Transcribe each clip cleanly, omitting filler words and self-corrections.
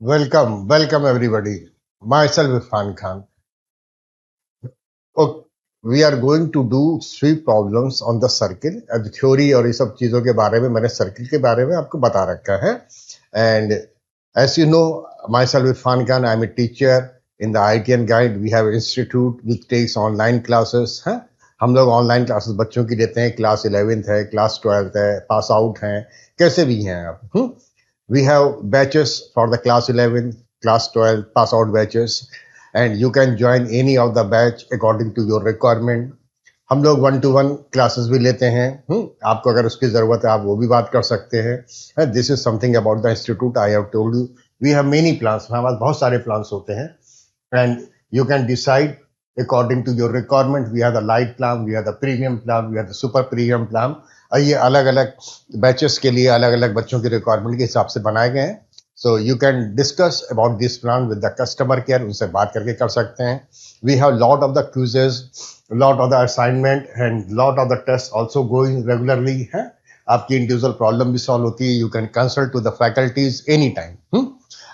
Welcome everybody. Myself Irfan Khan. Okay, we are going to do three problems on the circle. अब theory और ये सब चीजों के बारे में मैंने सर्किल के बारे में आपको बता रखा है. And as you know, myself Irfan Khan, I'm a teacher in the ITN Guide. We have an institute which takes online classes. है हम लोग ऑनलाइन क्लासेस बच्चों की देते हैं. क्लास 11th है, क्लास 12th है, पास आउट हैं, कैसे भी हैं आप. We have batches for the class 11, class 12, pass out batches, and you can join any of the batch according to your requirement. हम लोग 1-to-1 क्लासेस भी लेते हैं. आपको अगर उसकी जरूरत है आप वो भी बात कर सकते हैं. This is something about the institute. I have told you we have many plans. हमारे पास बहुत सारे प्लान्स होते हैं and you can decide according to your requirement. We have the light plan, we have the premium plan, we have the super premium plan. ये अलग अलग batches के लिए अलग अलग बच्चों की रिक्वायरमेंट के हिसाब से बनाए गए हैं. So you can discuss about this plan with the customer care. उनसे बात करके कर सकते हैं. We have lot of the quizzes, lot of the assignment and lot of the test also going regularly है. आपकी इंडिविजुअल प्रॉब्लम भी solve होती है. You can consult to the faculties any time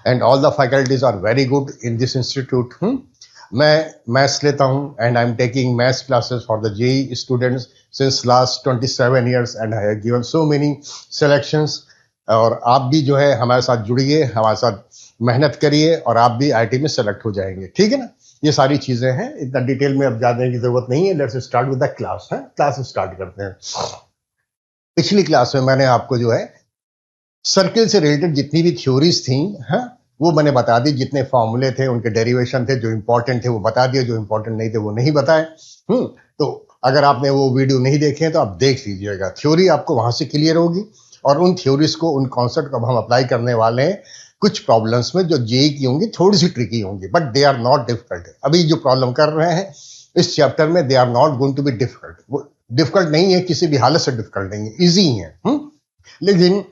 and all the faculties are very good in this institute. मैं maths लेता हूं and I am taking maths classes for the JEE students since last 27 years and I have given so many selections. और आप भी जो है हमारे साथ जुड़िए, हमारे साथ मेहनत करिए और आप भी आईटी में सेलेक्ट हो जाएंगे. ठीक है ना. ये सारी चीजें हैं. इतना डिटेल में अब जाने की जरूरत नहीं है. Let's start with the class. है क्लास स्टार्ट करते हैं. पिछली क्लास में मैंने आपको जो है सर्किल से रिलेटेड जितनी भी थ्योरीज थी वो मैंने बता दी. जितने फॉर्मूले थे, उनके डेरिवेशन थे, जो इंपॉर्टेंट थे वो बता दिए, जो इंपॉर्टेंट नहीं थे वो नहीं बताए. तो अगर आपने वो वीडियो नहीं देखे हैं तो आप देख लीजिएगा. थ्योरी आपको वहां से क्लियर होगी और उन थ्योरीज को, उन कॉन्सेप्ट को हम अप्लाई करने वाले हैं कुछ प्रॉब्लम्स में जो जेई की होंगी, थोड़ी सी ट्रिकी होंगी, but they are not difficult. अभी जो प्रॉब्लम कर रहे हैं इस चैप्टर में, they are not going to be difficult. वो डिफिकल्ट नहीं है, किसी भी हालत से डिफिकल्ट नहीं है, ईजी है. लेकिन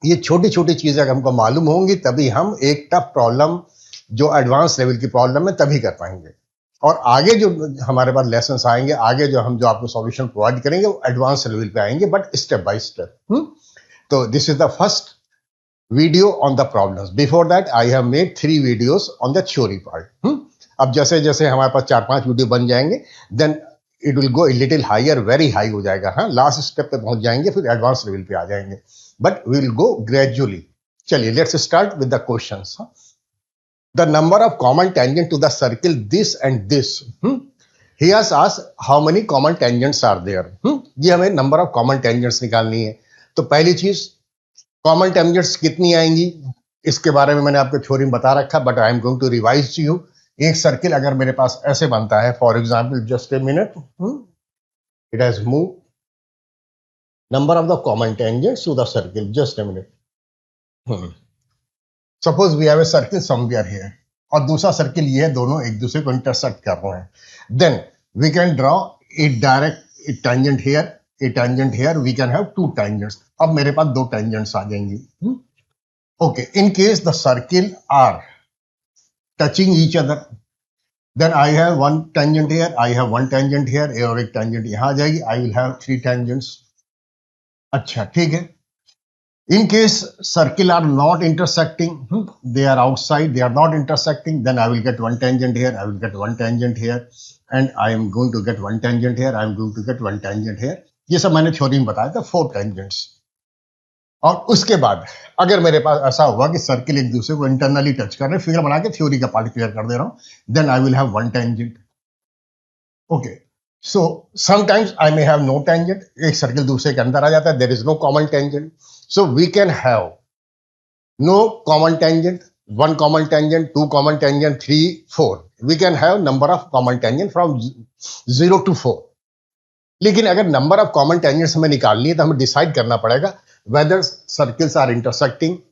ये छोटी छोटी चीजें अगर हमको मालूम होंगी तभी हम एक टफ प्रॉब्लम जो एडवांस लेवल की प्रॉब्लम है तभी कर पाएंगे. और आगे जो हमारे पास लेसन्स आएंगे, आगे जो हम जो आपको सॉल्यूशन प्रोवाइड करेंगे वो एडवांस लेवल पे आएंगे, बट स्टेप बाय स्टेप. तो this is the first video on the problems. Before that I have made 3 videos on the theory part. अब जैसे जैसे हमारे पास 4-5 वीडियो बन जाएंगे then it will go little higher, very high हो जाएगा. लास्ट स्टेप पे पहुंच जाएंगे, फिर एडवांस लेवल पे आ जाएंगे, but we will go gradually. चलिए let's start with the questions. The number of common tangent to the circle this and this. He has asked how many common tangents are there. ये हमें number of common tangents निकालनी है. तो पहली चीज common tangents कितनी आएंगी इसके बारे में मैंने आपको थ्योरी में बता रखा, but I am going to revise to you. एक सर्किल अगर मेरे पास ऐसे बनता है, for example just a minute, it has moved. Number of the common tangents to the circle. Just a minute. Suppose we have a circle somewhere here. और दूसरा circle ये है, दोनों एक दूसरे को इंटरसेक्ट कर रहे हैं. Then we can draw a direct a tangent here, a tangent here. We can have 2 tangents. अब मेरे पास 2 tangents आ जाएंगी. Okay. In case the circle are touching each other, then I have 1 tangent here, I have 1 tangent here, और एक tangent यहाँ आ जाएगी. I will have 3 tangents. अच्छा ठीक है. In case circle are not intersecting, they are outside, they are not intersecting, then I will get 1 tangent here, I will get 1 tangent here, and I am going to get 1 tangent here, I am going to get 1 tangent here. ये सब मैंने theory में बताया था, 4 tangents. और उसके बाद अगर मेरे पास ऐसा हुआ कि सर्किल एक दूसरे को इंटरनली टच कर रहे हैं, फिगर बना के थ्योरी का पार्ट क्लियर कर दे रहा हूं, then I will have 1 tangent. Okay. So sometimes I may have no tangent. एक सर्किल दूसरे के अंदर आ जाता है. There is no common tangent. So we can have no common tangent, 1 common tangent, 2 common tangent, 3, 4. We can have number of common tangent from 0 to 4. लेकिन अगर number of common tangents हमें निकालनी है तो हमें डिसाइड करना पड़ेगा whether circles are intersecting,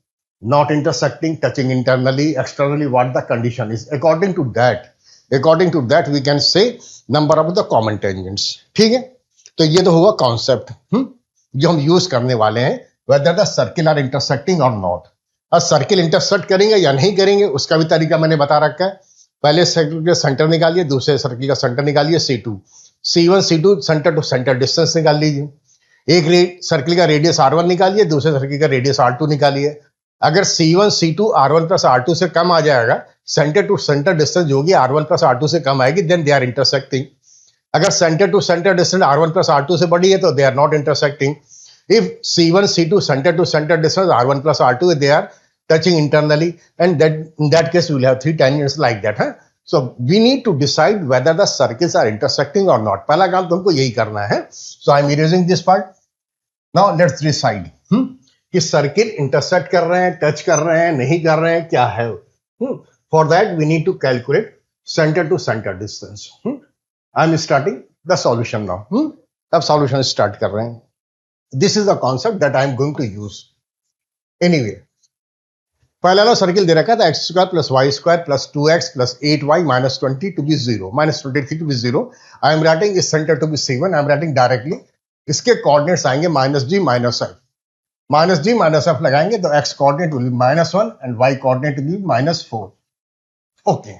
not intersecting, touching internally, externally, what the condition is. According to that we can say number of the common tangents. ठीक है. तो ये तो हुआ कॉन्सेप्ट जो हम यूज करने वाले हैं, whether the circle are intersecting or not. अब सर्किल इंटरसेक्ट करेंगे या नहीं करेंगे उसका भी तरीका मैंने बता रखा है. पहले सर्किल का सेंटर निकालिए, दूसरे सर्किल का सेंटर निकालिए, C2, C1, C2 centre to centre distance निकाल लीजिए. एक सर्किल का रेडियस R1 निकालिए, दूसरे सर्किल का रेडियस R2 निकालिए. अगर C1 C2 R1 plus R2 से कम आ जाएगा, सेंटर टू सेंटर डिस्टेंस जो होगी R1 प्लस R2 से कम आएगी, देन दे आर इंटरसेक्टिंग। अगर centre to centre distance R1 plus R2 से बड़ी है तो they are not intersecting. If C1 C2 center to center distance R1 plus R2, they are touching internally, and that in that case we will have three tangents like that. Huh? So we need to decide whether the circles are intersecting or not. पहला काम तुमको यही करना है. So I am erasing this part. Now let's decide कि circle intersect कर रहे हैं, टच कर रहे हैं, नहीं कर रहे हैं, क्या है. For that we need to calculate center to center distance. I am starting the solution now. अब solution start कर रहे हैं. This is the concept that I am going to use. Anyway, पहला वाला सर्किल दे रखा था x square plus Y square plus 2x plus 8y minus 20 to be 0 minus 23 to be 0. I am writing इस centre to be C1. I am writing directly. इसके coordinates आएंगे minus जी minus F. Minus जी minus F लगाएंगे तो x coordinate will be -1 and y coordinate will be -4. Okay,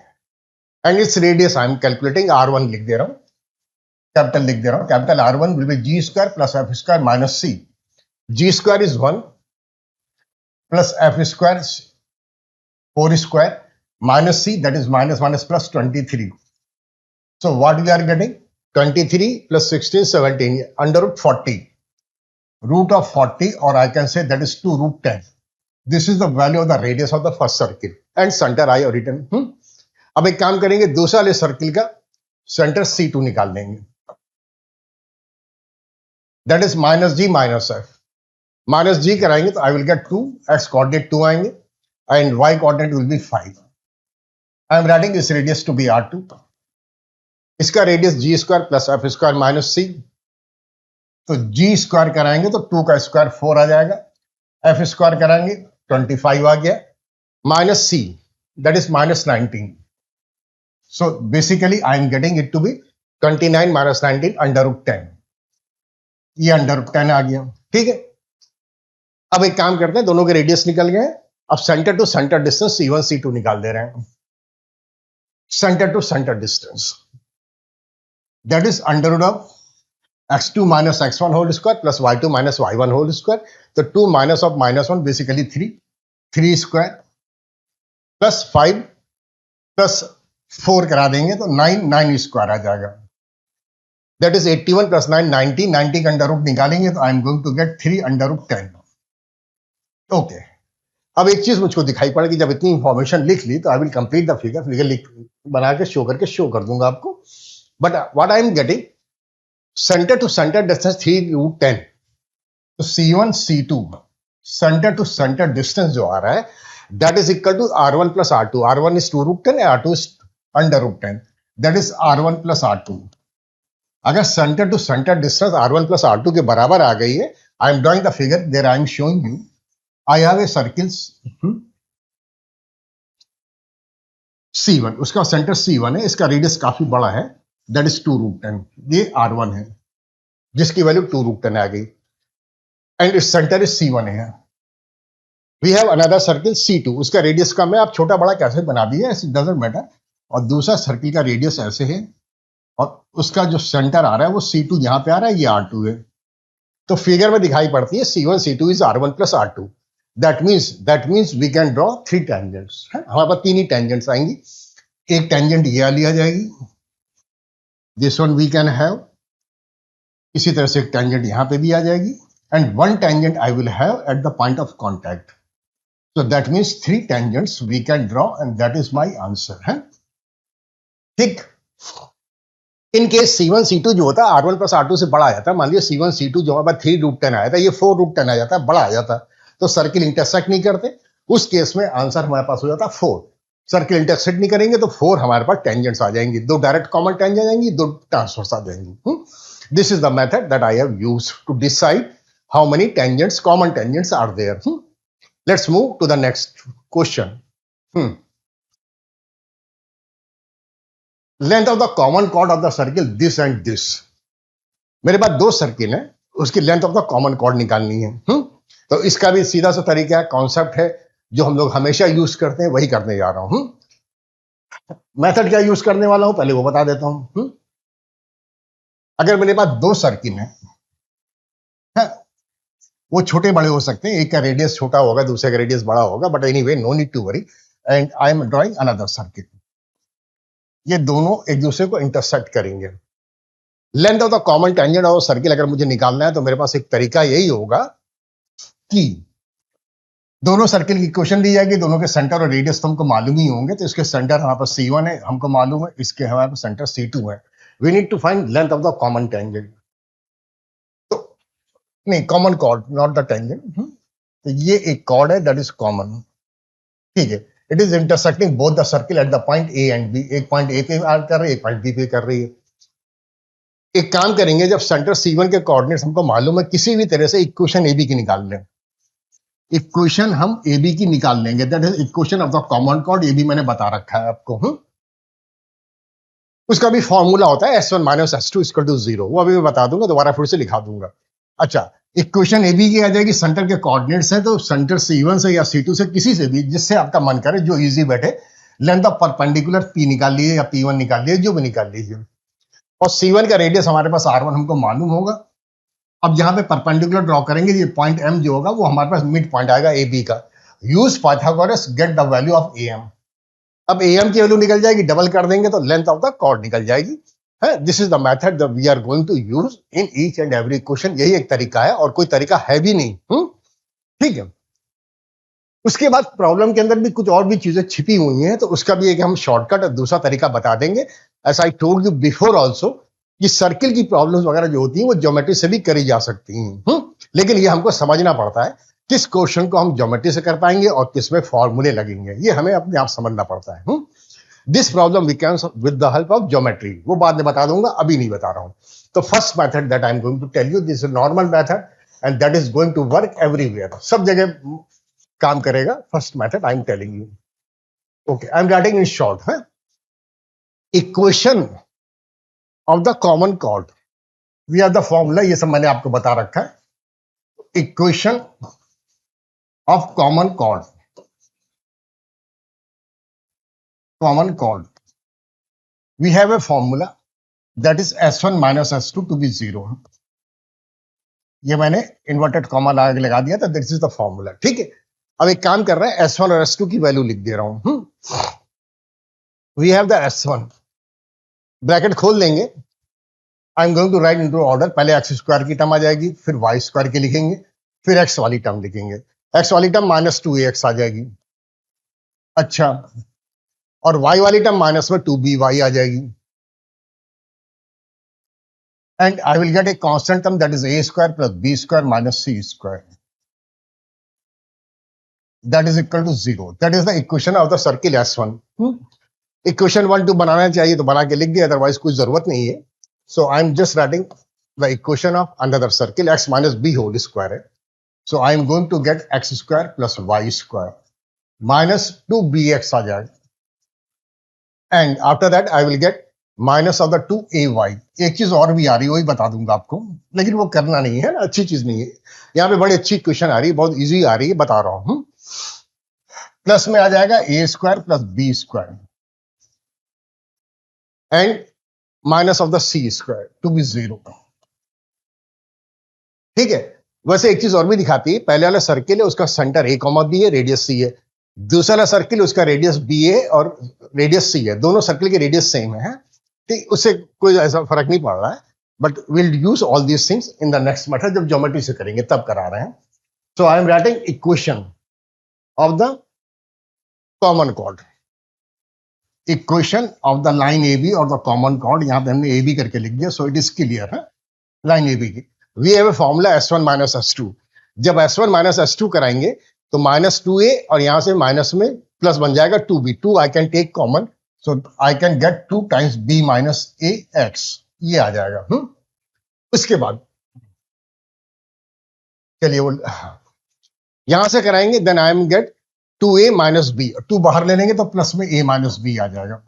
and its radius I am calculating r1 लिख दे रहा हूं, capital लिख दे रहा हूं. Capital R1 will be G square plus F square minus C. G square is 1 plus F square 4 square minus C, that is minus minus plus 23. So what we are getting 23 plus 16 17 under root 40, root of 40, और I can say that is 2 root 10. This is the value of the radius of the first circle and centre आई और return. अब एक काम करेंगे, दूसरा वाले circle का centre C2 निकाल देंगे. That is minus g minus f. Minus g कराएंगे तो I will get 2, x coordinate 2 आएंगे and y coordinate will be 5. I am writing this radius to be R2. इसका radius g square plus F square minus C. तो g square कराएंगे तो 2 का square 4 आ जाएगा, f square कराएंगे 25 आ गया, minus c that is minus 19. So basically I am getting it to be 29 minus 19 under root 10. ये under 10 आ गया. ठीक है, अब एक काम करते हैं, दोनों के रेडियस निकल गए. अब centre to centre distance C1 C2 निकाल दे रहे हैं. Centre to centre distance that is under root of x2 minus x1 whole square plus y2 minus y1 whole square. तो 2 minus of -1 basically 3 square plus 5 plus 4 करा देंगे तो 9 square आ जाएगा. That is 81 plus 9 90. 90 का अंडर रूट निकालेंगे तो I am going to get 3 under root 10. Okay, अब एक चीज मुझको दिखाई पड़ेगी, जब इतनी इंफॉर्मेशन लिख ली तो I will complete the figure लिख बना के शो कर दूंगा आपको. But what I am getting centre to centre distance 3 root 10. तो C1 C2 centre to centre distance जो आ रहा है that is equal to R1 plus R2. R1 is 2 root 10, R2 is under root 10. That is R1 plus R2. अगर centre to centre distance R1 plus R2 के बराबर आ गई है, I am drawing the figure there. I am showing you I have a circle C1, उसका centre C1 है, इसका radius काफी बड़ा है, दैट इज 2 रूट 10. ये R1 है जिसकी वैल्यू 2 रूट 10 आ गई, and its centre is C1 है. We have another circle C2, उसका रेडियस कम है. आप छोटा बड़ा कैसे बना दिए, इट डजंट मैटर. और दूसरा सर्किल का रेडियस ऐसे है और उसका जो सेंटर आ रहा है वो C2 यहां पे आ रहा है, ये R2 है. तो फिगर में दिखाई पड़ती है C1 C2 is R1 plus R2. That means we can draw 3 tangents. हमारे पास 3 ही टेंजेंट्स आएंगी. एक टेंजेंट ये वाली आ जाएगी, this one we can have. इसी तरह से एक टेंजेंट यहां पे भी आ जाएगी, and 1 tangent I will have at the point of contact. So that means 3 tangents we can draw, and that is my answer है. ठीक, इन केस C1 C2 जो होता है R1 प्लस R2 से बड़ा आ जाता है. मान लीजिए C1 C2 जो हमारे 3 रूट 10 आया था, ये 4 रूट 10 आ जाता है, बड़ा आ जाता है, तो सर्किल इंटरसेक्ट नहीं करते. उस केस में आंसर हमारे पास हो जाता है 4. सर्किल इंटरसेक्ट नहीं करेंगे तो 4 हमारे पास टेंजेंट्स आ जाएंगी. 2 डायरेक्ट कॉमन टेंजेंट आएंगी, 2 ट्रांसवर्स आ जाएंगी. This is the method that I have used to decide how many tangents, common tangents are there. Let's move to the next question. Length of the common chord of the circle this and this. मेरे पास 2 circle है, उसकी length of the common chord निकालनी है. तो इसका भी सीधा सा तरीका है, कॉन्सेप्ट है जो हम लोग हमेशा यूज करते हैं, वही करने जा रहा हूं. मेथड क्या यूज करने वाला हूं पहले वो बता देता हूं. अगर मेरे पास 2 सर्किल है, वो छोटे बड़े हो सकते हैं, एक का रेडियस छोटा होगा, दूसरे का रेडियस बड़ा होगा, but anyway no need to worry. And I am drawing another circuit. ये दोनों एक दूसरे को इंटरसेक्ट करेंगे। Length of the common tangent of circle अगर मुझे निकालना है तो मेरे पास एक तरीका यही होगा कि दोनों सर्किल की इक्वेशन दी जाएगी, दोनों के सेंटर और रेडियस तो हमको मालूम ही होंगे, तो इसके सेंटर हमारे पास C1 है, हमको मालूम है, इसके हमारे पास सेंटर C2 है। We need to find length of the common tangent. तो नहीं, common chord, not the tangent. तो ये एक कॉर्ड है दैट इज कॉमन, ठीक है। It is intersecting both the circle at the point A and B. एक पॉइंट ए पे कर रही है, एक पॉइंट बी पे कर रही है। एक काम करेंगे, जब सेंटर C1 के कोऑर्डिनेट्स हमको मालूम है, किसी भी तरह से इक्वेशन AB की निकाल लें। इक्वेशन हम AB की निकाल लेंगे, that is equation of the common cord. AB मैंने बता रखा है आपको। उसका भी फॉर्मूला होता है S1 minus S2 equal to 0। वो अभी मैं बता दूंगा, दोबारा फिर से लिखा दूंगा। अच्छा, इक्वेशन AB की आ जाएगी, सेंटर के कोऑर्डिनेट्स है, तो सेंटर C1 से या C2 से, किसी से भी जिससे आपका मन करे, जो इजी बैठे, लेंथ ऑफ परपेंडिकुलर P निकाल लीजिए या P1 निकाल लीजिए, जो भी निकाल लीजिए। और C1 का रेडियस हमारे पास R1 हमको मालूम होगा। अब जहां पे परपेंडिकुलर ड्रॉ करेंगे, ये पॉइंट M जो होगा वो हमारे पास मिड पॉइंट आएगा AB का। Use Pythagoras, gate the value of AM। अब AM की वैल्यू निकल जाएगी, डबल कर देंगे तो लेंथ ऑफ द कॉर्ड निकल जाएगी। This is the method that we are going to use in each and every question. यही एक तरीका है और कोई तरीका है भी नहीं। ठीक है। उसके बाद प्रॉब्लम के अंदर भी कुछ और भी चीजें छिपी हुई हैं, तो उसका भी एक हम शॉर्टकट और दूसरा तरीका बता देंगे। As I told you before also, कि सर्किल की प्रॉब्लम्स वगैरह जो होती हैं वो ज्योमेट्री से भी करी जा सकती हैं। लेकिन ये हमको समझना पड़ता है किस क्वेश्चन को हम ज्योमेट्री से कर पाएंगे और किस में फॉर्मूले लगेंगे, ये हमें अपने आप समझना पड़ता है। This problem we can with the help of geometry, वो बाद में बता दूंगा, अभी नहीं बता रहा हूं। तो first method that I am going to tell you, this is normal method and that is going to work everywhere, सब जगह काम करेगा। First method I am telling you, okay, I am writing in short है। Equation of the common chord, we are the formula, ये सब मैंने आपको बता रखा है। Equation of common chord, common chord, we have a formula that is S1 minus S2 to be 0। ये मैंने इन्वर्टेड कॉमा लगा दिया था, दिस इज द फॉर्मूला, ठीक है। अब एक काम कर रहे हैं, S1 और S2 की वैल्यू लिख दे रहा हूं। We have the S1, bracket खोल देंगे। I am going to write into order, पहले एक्स स्क्वायर की टर्म आ जाएगी, फिर वाई स्क्वायर की लिखेंगे, फिर एक्स वाली टर्म लिखेंगे। एक्स वाली टर्म -2ax आ जाएगी, अच्छा, और वाई वाली टर्म माइनस में 2by आ जाएगी। And I will get a constant term that is a square plus b square minus c square, that is equal to 0। That is the equation of the circle S1। Equation 1 2 बनाना चाहिए तो बना के लिख दिया, otherwise कोई जरूरत नहीं है। So I am just writing the equation of another circle, x minus b whole square है। So I am going to get x square plus y square minus 2bx आ जाएगा। And after that I will get minus of the 2ay। एक चीज और भी आ रही है, वही बता दूंगा आपको, लेकिन वो करना नहीं है ना, अच्छी चीज नहीं है। यहाँ पे बड़ी अच्छी क्वेश्चन आ रही है, बहुत इजी आ रही है, बता रहा हूं। प्लस में आ जाएगा a square plus b square and minus of the c square to be 0, ठीक है। वैसे एक चीज और भी दिखाती है, पहले वाला सर्किल है उसका सेंटर a कॉमा b है, रेडियस c है। दूसरा वाला सर्किल उसका रेडियस b है और रेडियस c है, दोनों सर्किल के रेडियस सेम है, ठीक। उससे कोई ऐसा फर्क नहीं पड़ रहा है, but will use all these things in the next method, जब ज्योमेट्री से करेंगे तब करा रहे हैं। So I am writing equation of the common chord, equation of the line A B और द कॉमन कॉर्ड, यहां पे हमने ए बी करके लिख दिया, सो इट इज क्लियर है लाइन ए बी की। We have a formula S1 minus S2। जब S1 माइनस S2 कराएंगे तो -2a और यहां से माइनस में प्लस बन जाएगा 2b, 2 I can take common, so I can get 2 times b minus ax, ये आ जाएगा। उसके बाद चलिए वो यहां से कराएंगे, then I am get 2a minus b, 2 बाहर ले लेंगे तो प्लस में a माइनस बी आ जाएगा,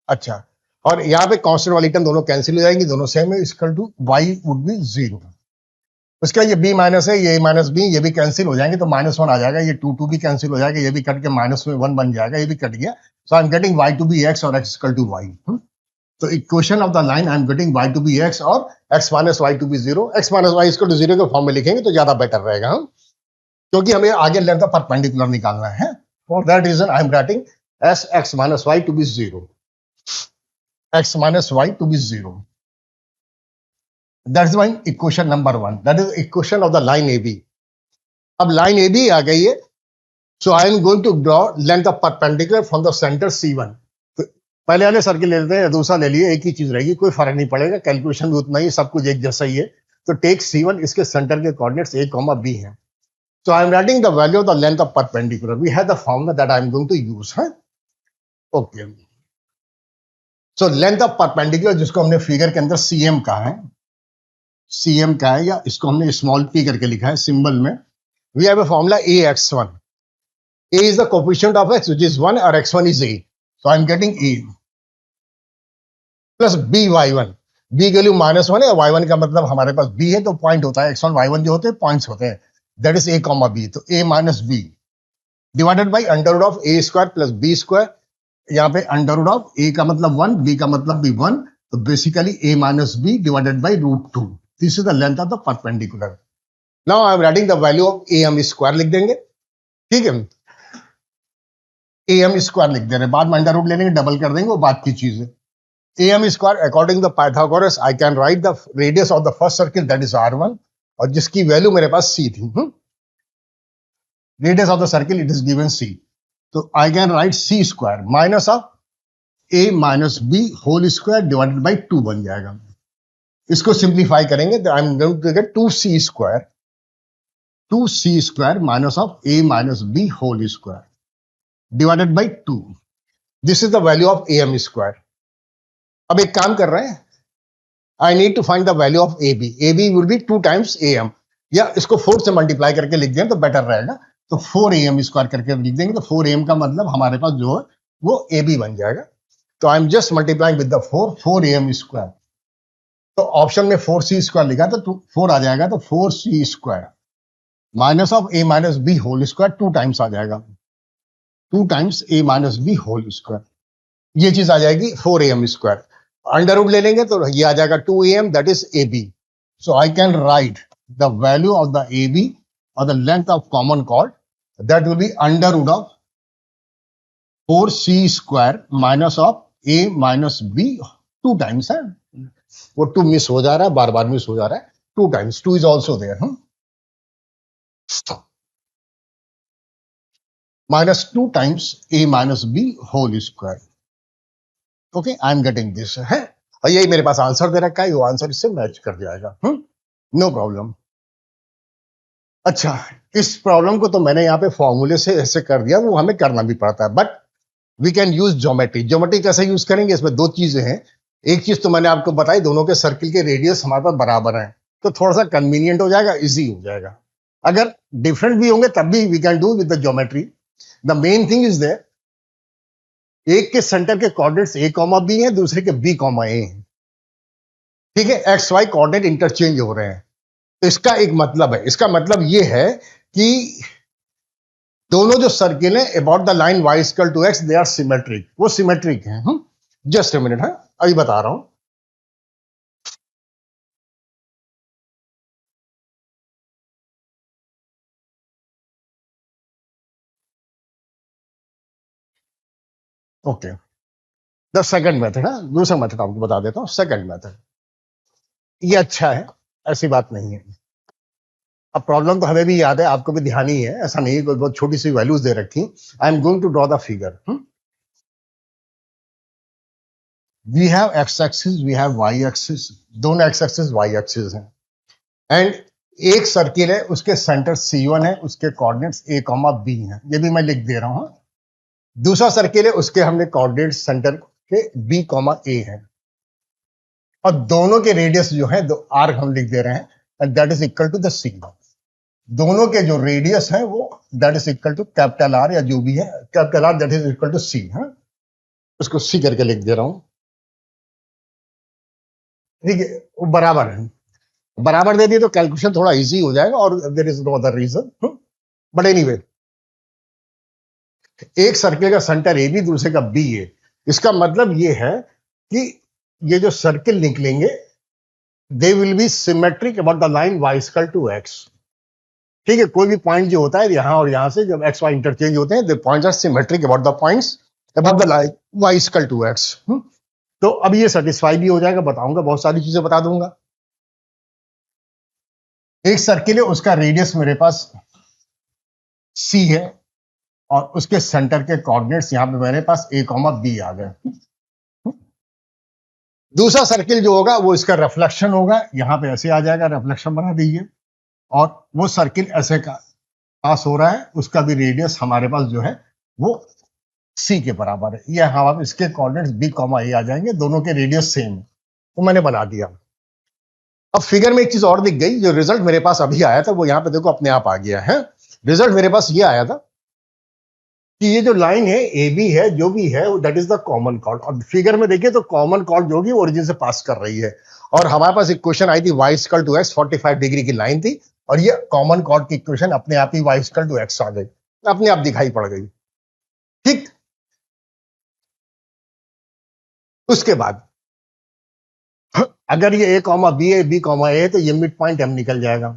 अच्छा। और यहाँ पे कांस्टेंट वाली टर्म दोनों कैंसिल हो जाएंगी, दोनों सेम है, equal to y would be 0। उसका ये b माइनस है, ये a माइनस बी, ये भी कैंसिल हो जाएंगे तो -1 आ जाएगा, ये 2 भी कैंसिल हो जाएगा, ये भी कट के -1 बन जाएगा, ये भी कट गया। So I am getting y to be x और x इक्वल टू y। तो equation of the line I am getting y to be x और x minus Y to be 0, x minus Y इसको 0 के form में लिखेंगे तो ज्यादा better रहेगा हम, क्योंकि हमें आगे लेंथ ऑफ परपेंडिकुलर निकालना है. For that reason I am writing as x minus Y to be 0, x minus Y to be 0. That is my equation number 1. That is equation of the line A B. अब line A B आ गई है, so I am going to draw length of perpendicular from the centre C1. तो पहले वाले circle ले लेते हैं, दूसरा ले लिए, एक ही चीज रहेगी, कोई फर्क नहीं पड़ेगा, कैलकुलेशन भी उतना ही, सब कुछ एक जैसा ही है. तो टेक C1, इसके सेंटर के कोऑर्डिनेट्स a, b हैं. So I am writing the value of the length of perpendicular. We have the formula that I am going to use. Huh? Okay. So length of perpendicular, जिसको हमने figure के अंदर cm कहा है, cm का है, या इसको हमने स्मॉल p करके लिखा है सिंबल में. We have a formula ax1. A is the coefficient of x, which is 1, or x1 is a. So I am getting a plus by1. b की वैल्यू -1 है, y1 का मतलब हमारे पास b है, तो पॉइंट होता है, x1 y1 जो होते हैं पॉइंट्स होते हैं. That is a, b. तो a minus b divided by under root of a square plus b square. यहाँ पे under root of a का मतलब 1, b का मतलब भी 1. तो basically a minus b divided by root 2. This is the length of the perpendicular. Now I am writing the value of am square लिख देंगे, ठीक है. am square लिख दे रहे हैं, बाद में अंडर रूट ले लेंगे, डबल कर देंगे, वो बात की चीज है. am square according to Pythagoras I can write the radius of the first circle, that is r1, और जिसकी वैल्यू मेरे पास c थी. Radius of the circle it is given c. तो I can write c square minus of a minus b whole square divided by 2 बन जाएगा. इसको simplify करेंगे तो I am going to get 2c square minus of a minus b whole square divided by 2. This is the value of am square. अब एक काम कर रहे हैं, I need to find the value of AB. AB will be 2 times AM. या इसको 4 से multiply करके लिख दें तो बेटर रहेगा. तो 4AM स्क्वायर करके लिख देंगे, तो 4AM का मतलब हमारे पास जो है वो AB बन जाएगा. तो I am just multiplying with the 4AM square. तो ऑप्शन में 4C स्क्वायर लिखा तो 4 आ जाएगा, तो 4C square minus of A minus B whole square 2 times आ जाएगा. 2 times A minus B whole square, ये चीज आ जाएगी 4AM स्क्वायर. अंडर रूट ले लेंगे तो ये आ जाएगा 2am, that is AB. So I can write the value of the AB और the length of common chord, that will be under root of 4c square minus of a minus b 2 times है. वो 2 miss हो जा रहा है, बार बार miss हो जा रहा है. 2 times, 2 is also there, minus 2 times a minus b whole square. Okay, I am getting this है, और यही मेरे पास आंसर दे रखा है, वो आंसर इससे मैच कर जाएगा. No problem. अच्छा, इस प्रॉब्लम को तो मैंने यहाँ पे फॉर्मूले से ऐसे कर दिया, वो हमें करना भी पड़ता है, but we can use geometry. Geometry कैसे यूज करेंगे, इसमें 2 चीजें हैं. एक चीज तो मैंने आपको बताई, दोनों के सर्किल के रेडियस हमारे पास बराबर हैं, तो थोड़ा सा कन्वीनियंट हो जाएगा, इजी हो जाएगा. अगर डिफरेंट भी होंगे तब भी we can do with the geometry. The main thing is there, एक के सेंटर के कोऑर्डिनेट्स a, b हैं, दूसरे के b, a हैं. ठीक है, एक्स वाई कोऑर्डिनेट इंटरचेंज हो रहे हैं. तो इसका एक मतलब है, इसका मतलब ये है कि दोनों जो सर्किल हैं about the line y equal to x, they are symmetric. वो सिमेट्रिक हैं. जस्ट अ मिनट, अभी बता रहा हूं. ओके, द सेकंड मेथड है, दूसरा मेथड आपको बता देता हूं. सेकंड मेथड ये अच्छा है, ऐसी बात नहीं है. अब प्रॉब्लम तो हमें भी याद है, आपको भी ध्यान ही है, ऐसा नहीं है, कोई बहुत छोटी सी वैल्यूज दे रखी. I am going to draw the figure. We have x axis, we have y axis. दोनों एक्स एक्सिस वाई एक्सिस हैं, एंड एक सर्किल है, उसके सेंटर C1 है, उसके कोऑर्डिनेट्स a, b हैं. ये भी मैं लिख दे रहा हूं. दूसरा सर्किल है, उसके हमने कोऑर्डिनेट सेंटर के b, a है, और दोनों के रेडियस जो है, दो आर्क हम लिख दे रहे हैं, and that is equal to the c. दोनों के जो रेडियस है वो that is equal to capital R, या जो भी है capital R, that is equal to c. उसको c करके लिख दे रहा हूं. ठीक है, वो बराबर है, बराबर दे दिए तो कैलकुलेशन थोड़ा इजी हो जाएगा, और there is no other reason. But anyway, एक सर्किल का सेंटर AB, दूसरे का B है. इसका मतलब ये है कि ये जो सर्किल निकलेंगे they will be symmetric about the line y equal to x। ठीक है, कोई भी पॉइंट जो होता है यहां और यहां से जब x y इंटरचेंज होते हैं, the points are symmetric about the points about the line y equal to x। तो अब ये सेटिस्फाई भी हो जाएगा, बताऊंगा, बहुत सारी चीजें बता दूंगा। एक सर्किल है, उसका रेडियस मेरे पास c है और उसके सेंटर के कोऑर्डिनेट्स यहां पे मेरे पास a, b आ गए। दूसरा सर्किल जो होगा वो इसका रिफ्लेक्शन होगा, यहां पे ऐसे आ जाएगा, रिफ्लेक्शन बना दीजिए, और वो सर्किल ऐसे का पास हो रहा है, उसका भी रेडियस हमारे पास जो है वो c के बराबर है। ये हम इसके कोऑर्डिनेट्स b, a आ जाएंगे, दोनों के रेडियस सेम है, तो मैंने बना दिया। अब फिगर में एक चीज और दिख गई, जो रिजल्ट मेरे पास अभी आया था वो यहाँ पे देखो अपने आप आ गया है। रिजल्ट मेरे पास ये आया था कि ये जो लाइन है ए बी है, जो भी है that is the common cord. और फिगर में देखिए तो कॉमन कॉर्ड जो होगी ओरिजिन से पास कर रही है, और हमारे पास एक क्वेश्चन आई थी y equal to x, 45 degree की लाइन थी, और ये कॉमन कॉर्ड की इक्वेशन अपने आप ही y इक्वल टू x आ गई, अपने आप दिखाई पड़ गई। ठीक, उसके बाद अगर ये a, b है, b, a है, तो ये मिड पॉइंट m निकल जाएगा,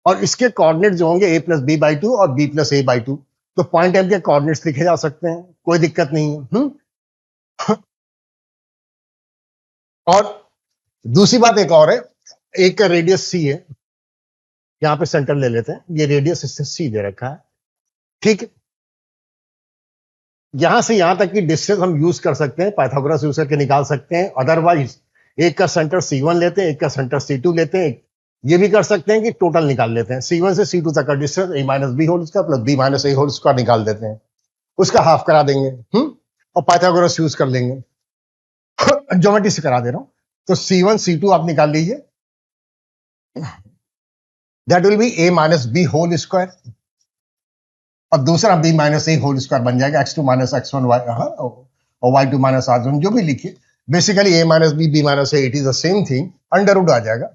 और इसके कोऑर्डिनेट जो होंगे a plus b by two और b plus a by two, तो पॉइंट m के कोऑर्डिनेट्स लिखे जा सकते हैं, कोई दिक्कत नहीं है। और दूसरी बात एक और है, एक का रेडियस c है, यहां पे सेंटर ले लेते हैं, ये रेडियस इससे c दे रखा है। ठीक, यहां से यहां तक की डिस्टेंस हम यूज कर सकते हैं, पाइथागोरस यूज करके निकाल सकते हैं। अदरवाइज एक का सेंटर c1 लेते हैं, एक का सेंटर c2 लेते हैं, ये भी कर सकते हैं कि टोटल निकाल लेते हैं, c1 से c2 तक का distance a minus b whole square plus b minus a whole square निकाल देते हैं, उसका हाफ करा देंगे, और पाइथागोरस यूज कर लेंगे। ज्योमेट्री से करा दे रहा हूं, तो c1 c2 आप निकाल लीजिए, that will be a minus b whole square, और दूसरा b minus a whole square बन जाएगा, x2 माइनस x1 y और y2 माइनस r1, जो भी लिखिए, basically a minus b, b minus a, it is the same thing, under root आ जाएगा।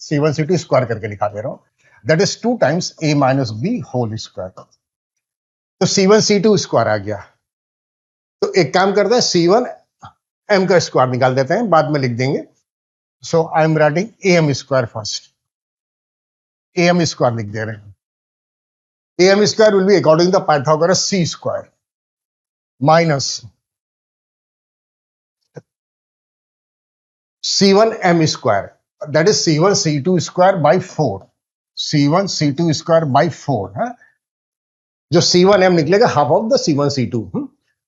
c1 c2 स्क्वायर करके लिखा दे रहा हूं, that is 2 times a minus b whole square, तो c1 c2 स्क्वायर आ गया। तो एक काम करते हैं, c1 m का स्क्वायर निकाल देते हैं, बाद में लिख देंगे। So I am writing am square first, am square लिख दे रहे हैं, am square will be according to the Pythagoras c square minus c1 m square, that is c1 c2 square by 4, c1 c2 square by 4 है? जो c1 m निकलेगा half of the c1 c2,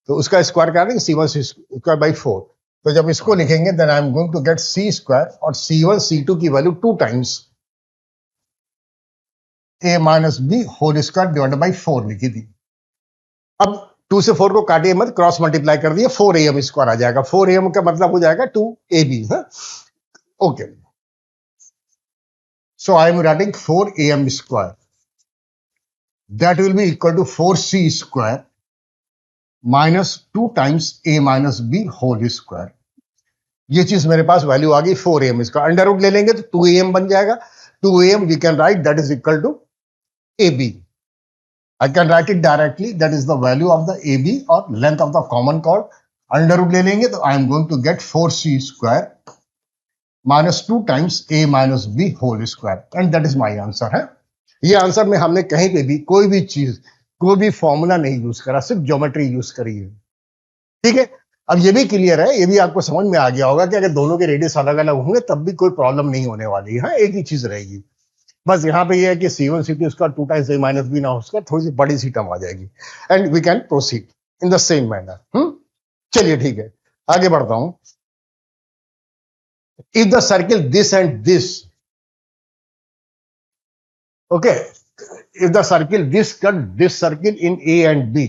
तो उसका square क्या देंगे, c1 square by 4। तो जब इसको लिखेंगे then I am going to get c square, और c1 c2 की value 2 times a minus b whole square divided by 4 लिखी थी। अब 2 से 4 को काटिए मत, क्रॉस मल्टीप्लाई कर दिए, 4am स्क्वायर आ जाएगा, 4am का मतलब हो जाएगा 2ab है। Okay, so I am writing 4am square, that will be equal to 4c square minus 2 times a minus b whole square. ये चीज मेरे पास वैल्यू आ गई 4am स्क्वायर, अंडर रूट ले लेंगे तो 2am बन जाएगा, 2am we can write that is equal to AB. I can write it directly, that is the value of the AB or length of the common chord. Under root ले लेंगे तो I am going to get 4c square minus 2 times a minus b whole square, and that is my answer है। ये answer में हमने कहीं पे भी कोई भी चीज, कोई भी फॉर्मूला नहीं यूज करा, सिर्फ ज्योमेट्री यूज करी है। ठीक है, अब ये भी क्लियर है, ये भी आपको समझ में आ गया होगा कि अगर दोनों के रेडियस अलग अलग होंगे तब भी कोई प्रॉब्लम नहीं होने वाली है, एक ही चीज रहेगी। बस यहाँ पे ये है कि c1 c2 इसका 2 टाइम्स a माइनस बी ना हो, उसका थोड़ी सी बड़ी सी टर्म आ जाएगी, and we can proceed in the same manner. चलिए ठीक है, आगे बढ़ता हूं। If the circle this and this, okay, if the circle this cut this circle in a and b,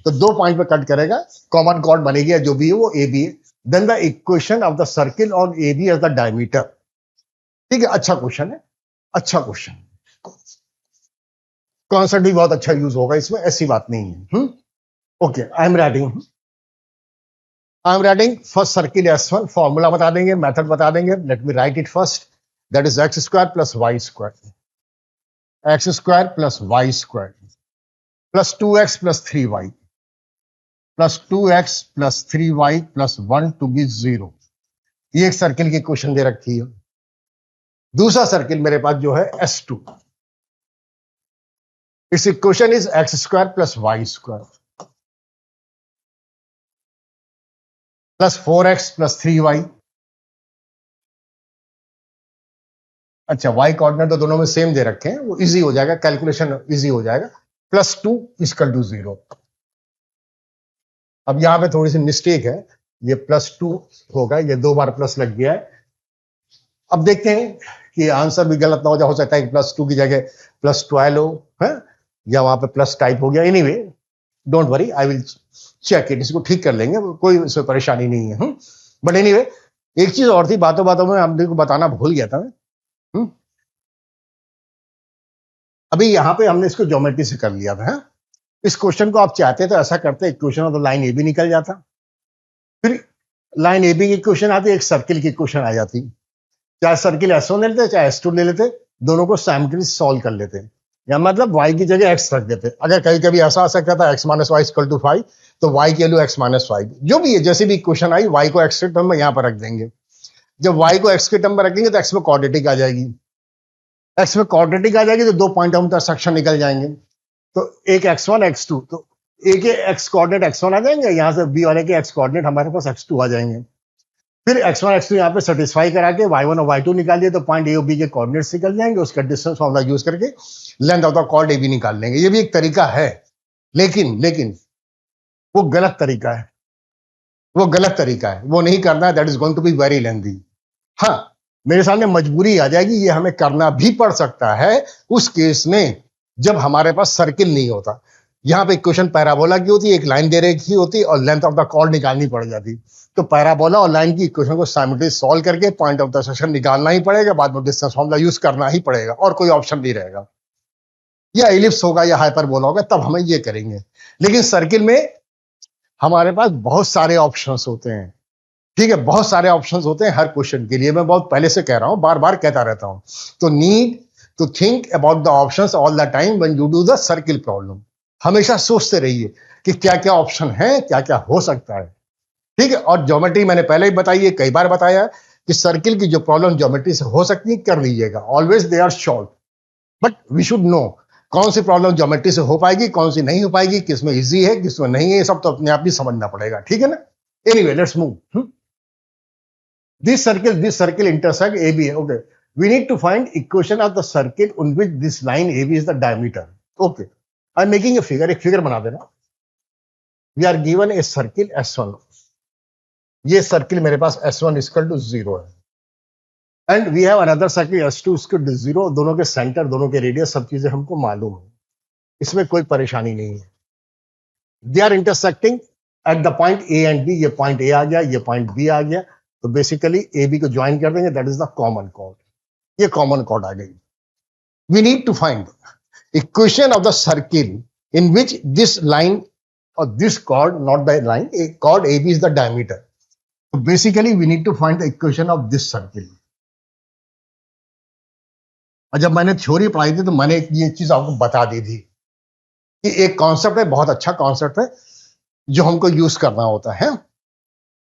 तो 2 पॉइंट पे कट करेगा, कॉमन कॉर्ड बनेगी, जो भी है वो ए बी है, then the equation of the circle on A B as the diameter. ठीक है, अच्छा क्वेश्चन है, अच्छा क्वेश्चन, कॉन्सेप्ट भी बहुत अच्छा यूज होगा इसमें, ऐसी बात नहीं है। Okay, I am writing first circle S1, formula बता देंगे, मेथड बता देंगे, let me write it first, that is x square plus Y square, x square plus Y square plus 2x plus 3y plus 2x plus 3y plus 1 to be 0, ये एक circle की question दे रखी है। दूसरा circle मेरे पास जो है S2, it's equation is x square plus Y square plus 4x plus 3y। अच्छा, y कोऑर्डिनेट तो दोनों में सेम दे रखे हैं, वो इजी हो जाएगा, कैलकुलेशन इजी हो जाएगा। Plus 2 equal to 0। अब यहां पे थोड़ी सी मिस्टेक है, ये प्लस 2 होगा, ये 2 बार प्लस लग गया है। अब देखते हैं कि आंसर भी गलत ना हो सकता है कि प्लस 2 की जगह प्लस 12 हो, है या वहां पे प्लस टाइप हो गया। Anyway don't worry, I will check it, इसको ठीक कर लेंगे, कोई इसमें परेशानी नहीं है। बट एनीवे एक चीज और थी, बातों बातों में आप को बताना भूल गया था मैं। अभी यहां पे हमने इसको ज्योमेट्री से कर लिया था, है? इस क्वेश्चन को आप चाहते तो ऐसा करते, equation of the line A B निकल जाता, फिर लाइन ए बी की इक्वेशन आती, एक सर्किल की इक्वेशन आ जाती। चाहे सर्किल S1 ले लेते चाहे S2 ले लेते, दोनों को साइमल्टेनियसली सॉल्व कर लेते, या मतलब y की जगह x रख देते। अगर कभी कभी ऐसा आ सकता था x minus y equal to 5, तो y की वैल्यू x माइनस 5, जो भी है, जैसे भी इक्वेशन आई y को x के टर्म में यहां पर रख देंगे। जब y को x के टर्म में रखेंगे तो x में क्वाड्रेटिक आ जाएगी, x में क्वाड्रेटिक आ जाएगी तो 2 पॉइंट ऑफ इंटरसेक्शन निकल जाएंगे। तो एक x1 x2, तो a के x कोऑर्डिनेट x1 आ जाएंगे, यहां से b वाले के x कोऑर्डिनेट हमारे पास x2 आ जाएंगे। फिर x1 x2 यहाँ पे सेटिस्फाई करा के y1 और y2 निकाल दिए, तो पॉइंट a और b के कोऑर्डिनेट्स निकल जाएंगे, उसका डिस्टेंस फॉर्मूला यूज करके length of the chord AB निकाल लेंगे। ये भी एक तरीका है, लेकिन वो गलत तरीका है, वो गलत तरीका है, वो नहीं करना है, that is going to be very lengthy. हाँ, मेरे सामने मजबूरी आ जाएगी, ये हमें करना भी पड़ सकता है उस केस में जब हमारे पास सर्किल नहीं होता। यहाँ पे इक्वेशन पैराबोला की होती, एक लाइन दे रखी होती और लेंथ ऑफ द कॉर्ड निकालनी पड़ जाती, तो पैराबोला और लाइन की इक्वेशन को साइमल्टेनियसली सॉल्व करके पॉइंट ऑफ इंटरसेक्शन निकालना ही पड़ेगा, बाद में डिस्टेंस फॉर्मूला यूज करना ही पड़ेगा, और कोई ऑप्शन नहीं रहेगा। या एलिप्स होगा या हाइपरबोला होगा, तब हम ये करेंगे। लेकिन सर्किल में हमारे पास बहुत सारे ऑप्शंस होते हैं, ठीक है, बहुत सारे ऑप्शंस होते हैं हर क्वेश्चन के लिए। मैं बहुत पहले से कह रहा हूं, बार बार कहता रहता हूं, तो need to think about the options all the time when you do the circle problem. हमेशा सोचते रहिए कि क्या क्या ऑप्शन है, क्या क्या हो सकता है, ठीक है। और ज्योमेट्री मैंने पहले ही बताई है, कई बार बताया कि सर्किल की जो प्रॉब्लम ज्योमेट्री से हो सकती है, कर लीजिएगा, always they are short, but we should know कौन सी प्रॉब्लम ज्योमेट्री से हो पाएगी, कौन सी नहीं हो पाएगी, किसमें इजी है किसमें नहीं है, ये सब तो अपने आप ही समझना पड़ेगा, ठीक है ना। Anyway let's move. This circle intersect AB. Okay, we need to find equation of the circle on which this line AB is the diameter. Okay, I'm making a figure. एक फिगर बना देना। We are given a circle S1. ये circle मेरे पास S1 equal to 0 है, and we have another circle S2 equal to 0। दोनों के centre, दोनों के रेडियस, सब चीजें हमको मालूम है, इसमें कोई परेशानी नहीं है। They are intersecting at the point A and B। ये पॉइंट A आ गया, ये पॉइंट B आ गया, तो बेसिकली ए बी को ज्वाइन कर देंगे, that is the common chord. ये कॉमन कॉर्ड आ गई। We need to find equation of the circle in which this line और this chord, not the line, chord A B is the diameter. तो basically we need to find the equation of this circle. और जब मैंने theory पढ़ाई थी तो मैंने ये चीज आपको बता दी थी कि एक कॉन्सेप्ट है, बहुत अच्छा कॉन्सेप्ट है, जो हमको यूज करना होता है।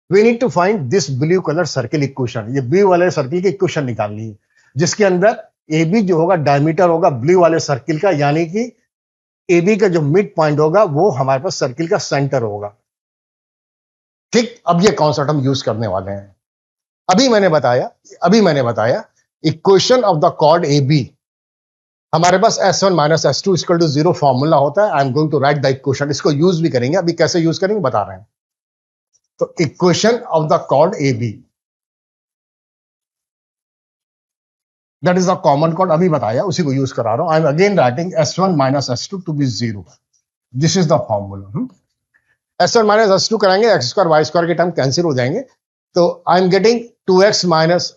We need to find this blue color circle equation। ये ब्लू वाले सर्किल की इक्वेशन निकालनी है, जिसके अंदर ए बी जो होगा डायमीटर होगा ब्लू वाले सर्किल का, यानी कि ए बी का जो मिड पॉइंट होगा वो हमारे पास सर्किल का सेंटर होगा, ठीक। अब ये कॉन्सेप्ट हम यूज करने वाले हैं। अभी मैंने बताया equation of the chord A B, हमारे पास S1 minus S2 equal to 0 formula होता है। I am going to write the equation, इसको यूज भी करेंगे, अभी कैसे यूज करेंगे बता रहे हैं। तो equation of the chord A B, that is the common chord, अभी बताया, उसी को यूज करा रहा हूं। I am again writing S1 minus S2 to be 0। This is the formula. S1 minus S2 कराएंगे, एक्स स्क्वायर वाई स्क्वायर के term cancel हो जाएंगे, तो I am getting 2x minus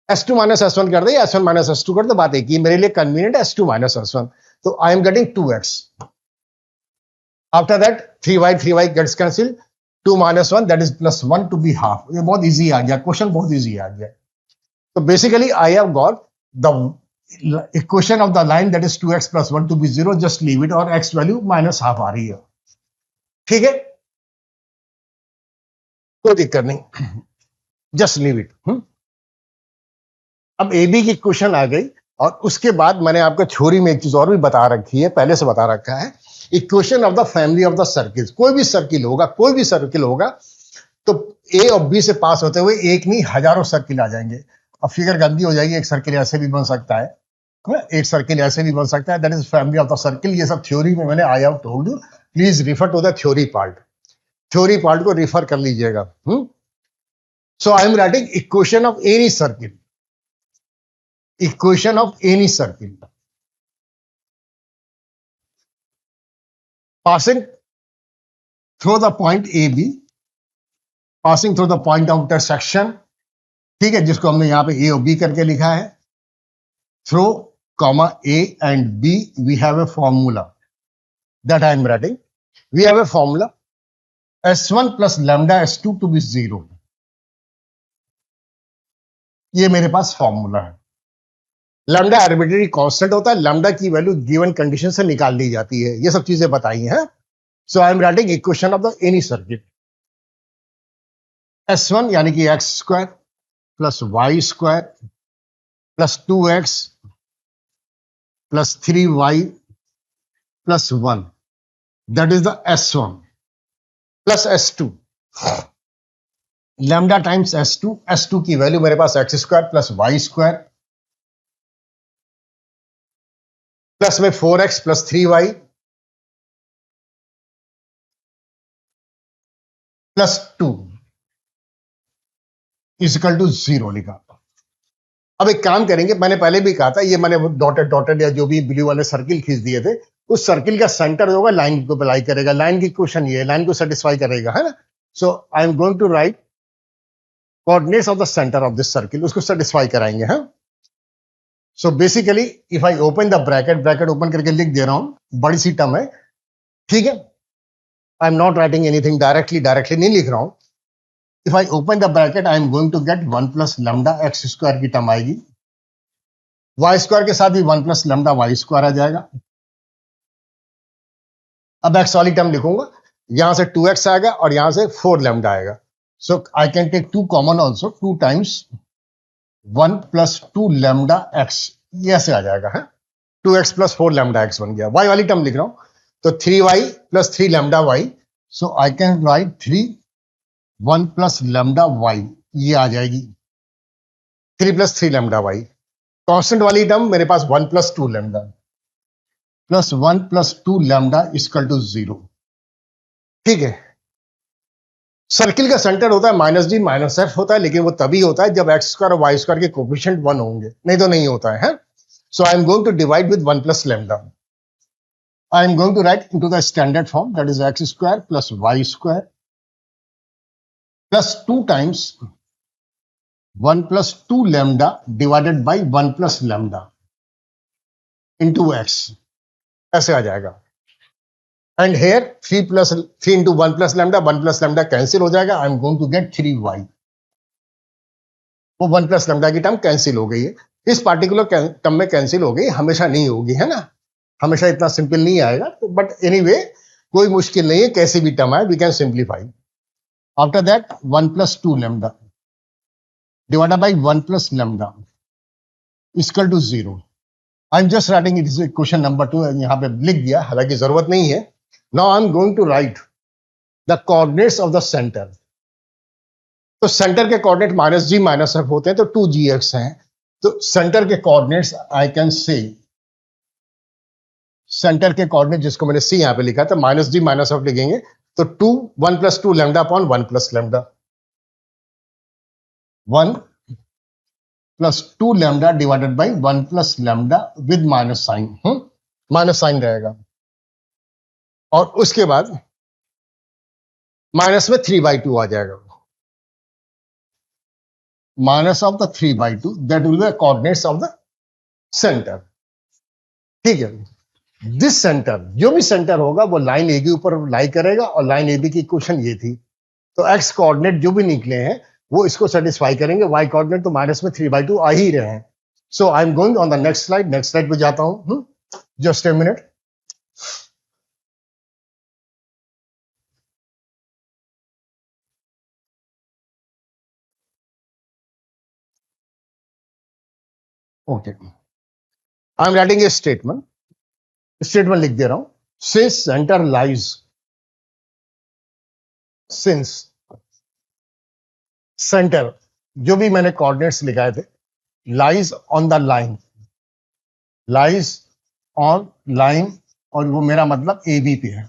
S2 minus S1 कर दे, S1 minus S2 कर दे, बात एक ही, मेरे लिए कन्वीनियंट S2 माइनस S1, तो I am getting 2x। After that 3y gets cancelled, 2 minus 1 that is plus 1 to be half। ये बहुत easy आ गया, क्वेश्चन बहुत इजी आ गया। तो basically I have got the equation of the line that is 2x plus 1 to be 0, just leave it, और x value minus half आ रही है, ठीक है, कोई दिक्कत नहीं। Just leave it. अब ए बी की क्वेश्चन आ गई, और उसके बाद मैंने आपको थ्योरी में एक चीज और भी बता रखी है, पहले से बता रखा है, equation of the family of the circle. कोई भी सर्किल होगा, कोई भी सर्किल होगा, तो ए और बी से पास होते हुए एक नहीं हजारों सर्किल आ जाएंगे। अब फिगर गंदी हो जाएगी, एक सर्किल ऐसे भी बन सकता है, एक सर्किल ऐसे भी बन सकता है, that is family of the circle. ये सब थ्योरी में मैंने I have told you, please refer to the theory part, theory part को रिफर कर लीजिएगा। So I am writing equation of any circle, equation of any circle passing through the point AB, passing through the point of intersection, ठीक है, जिसको हमने यहां पे A और B करके लिखा है, through comma A and B we have a formula that I am writing. We have a formula S1 plus lambda S2 to be 0. ये मेरे पास फॉर्मूला है। लैम्डा आर्बिट्रेरी कांस्टेंट होता है, लैम्डा की वैल्यू गिवन कंडीशन से निकाल ली जाती है, ये सब चीजें बताई हैं। So I am writing equation of the any circuit. S1 यानी कि X square plus Y square plus 2x plus 3y plus 1, that is the S1 plus S2 lambda times S2। S2 की वैल्यू मेरे पास X square plus Y square plus में 4x plus 3y plus 2 is equal to 0 लिखा। अब एक काम करेंगे, मैंने पहले भी कहा था, ये मैंने डॉटेड डॉटेड या जो भी ब्लू वाले सर्किल खींच दिए थे, उस सर्किल का सेंटर होगा लाइन को अप्लाई करेगा, लाइन की क्वेश्चन ये लाइन को सेटिस्फाई करेगा, है ना। So I am going to write coordinates of the centre of this circle, उसको सेटिस्फाई कराएंगे। हाँ, so basically if I open the bracket, bracket open करके लिख दे रहा हूं, बड़ी सी टर्म है, ठीक है, I am not writing anything directly, directly नहीं लिख रहा हूं। If I open the bracket I am going to get 1 plus lambda x square की टर्म आएगी, वाई स्क्वायर के साथ भी 1 प्लस लैम्डा वाई स्क्वायर आ जाएगा। अब एक्स वाली टर्म लिखूंगा, यहां से 2x आएगा और यहां से 4 लैम्डा आएगा। So I can take 2 common also, 2 times 1 plus 2 lambda X, ये ऐसे आ जाएगा है, 2x प्लस 4 लैम्डा एक्स बन गया। वाई वाली टर्म लिख रहा हूं, तो 3y plus 3 lambda y, so I can write 1 plus lambda y, ये आ जाएगी 3 प्लस 3 लैम्डा वाई। कांस्टेंट वाली टर्म मेरे पास 1 plus 2 lambda plus 1 plus 2 lambda equal to 0, ठीक है। सर्किल का सेंटर होता है माइनस डी माइनस एफ होता है, लेकिन वो तभी होता है जब एक्स स्क्वायर और वाई स्क्वायर के कोफिशिएंट 1 होंगे, नहीं तो नहीं होता है। So I am going to divide with 1 plus lambda. I am going to write into the standard form, that is x square plus y square plus 2 times 1 plus 2 lambda divided by 1 plus lambda into x, ऐसे आ जाएगा। And here 3 into 1 plus lambda cancel हो जाएगा, I am going to get 3y, वो 1 plus lambda की term cancel हो गई है, इस पार्टिकुलर टर्म में कैंसिल हो गई, हमेशा नहीं होगी, है ना, हमेशा इतना सिंपल नहीं आएगा, बट एनीवे कोई मुश्किल नहीं है, कैसे भी टर्म आए we can simplify. After that 1 plus 2 lambda divided by 1 plus lambda equal to 0। I am just writing it is question number 2, यहां पे लिख दिया, हालांकि जरूरत नहीं है। Now I am going to write the coordinates of the centre. तो centre के कोऑर्डिनेट माइनस जी माइनस एफ होते हैं, तो 2gx हैं, तो सेंटर के coordinates I can say, centre के कोऑर्डिनेट जिसको मैंने सी यहां पे लिखा था, माइनस डी माइनस एफ लिखेंगे, तो 1 plus 2 lambda upon 1 plus lambda, 1 plus 2 lambda divided by 1 plus lambda with minus sign, minus sign रहेगा, और उसके बाद माइनस में 3/2 आ जाएगा, minus of the 3/2, that will be coordinates of the centre, ठीक है। दिस सेंटर, जो भी सेंटर होगा वो लाइन ए के ऊपर लाई करेगा, और लाइन ए बी की क्वेश्चन ये थी, तो एक्स कोऑर्डिनेट जो भी निकले हैं वो इसको सेटिस्फाई करेंगे, वाई कोऑर्डिनेट तो माइनस में 3/2 आ ही रहे हैं। So I am going on the next slide पे जाता हूं, just a minute. Okay, I am writing a statement लिख दे रहा हूं। Since centre lies, since centre, जो भी मैंने कोऑर्डिनेट्स लिखाए थे, lies on the line, lies on line, और वो मेरा मतलब ए बी पे है,